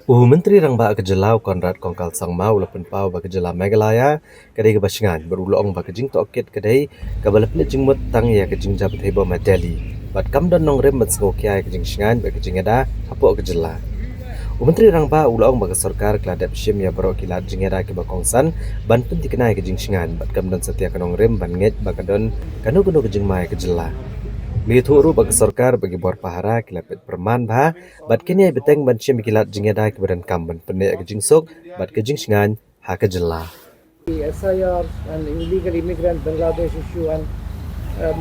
Menteri Rang Ba ke Jylla Conrad kongkal sang mau lapen pau ba ke Jylla Meghalaya kadai ke Shngaiñ berulong ba ke jing toket kadai ke balaplet jing mut tang ya ke jing jabat hebo ma Delhi bat kam don nong rem mat ngo kya ke jing Shngaiñ ba ke jing ada apo ke Jylla. Menteri Rang Ba ulong ba ke sarkar kladap shim ya baro kilat jing ada ke ba kongsan ban Pyntikna ke jing Shngaiñ bat kam don setia ke nong rem ban nget ba ke don kanu ke jing mai ke Jylla. Mithuru bagi sarkar bagi bor pahara kilapit perman bah bat kini ay beteng ban syem kilat jingeda ke badan kam ban pene ke jingsok bat ke jing Shngaiñ ha ke Jylla. The SIR and illegal immigrant Bangladesh issue and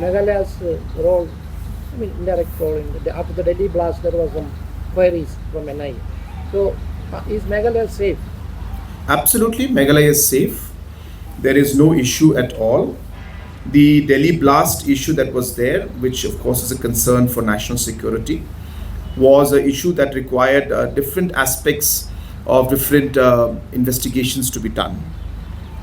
Meghalaya's role, indirect role after the Delhi blast, there was some queries from NI. So, is Meghalaya safe? Absolutely, Meghalaya is safe. There is no issue at all. The Delhi blast issue that was there, which of course is a concern for national security, was an issue that required different aspects of different investigations to be done.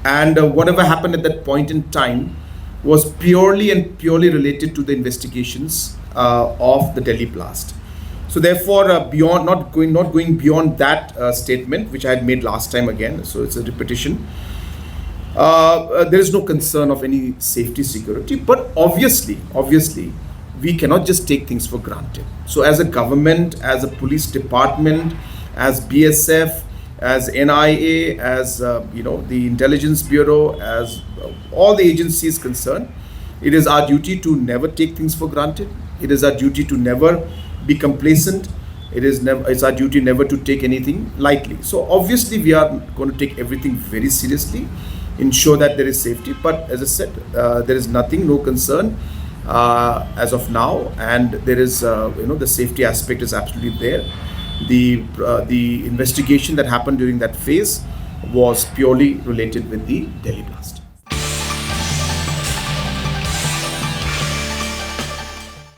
And whatever happened at that point in time was purely related to the investigations of the Delhi blast. So therefore, beyond not going beyond that statement, which I had made last time again, so it's a repetition. There is no concern of any safety security, but obviously, we cannot just take things for granted. So as a government, as a police department, as BSF, as NIA, as the Intelligence Bureau, as all the agencies concerned, it is our duty to never take things for granted. It is our duty to never be complacent. It's our duty never to take anything lightly. So obviously we are going to take everything very seriously, ensure that there is safety. But as I said, there is no concern as of now, and there is the safety aspect is absolutely there. The investigation that happened during that phase was purely related with the Delhi blast.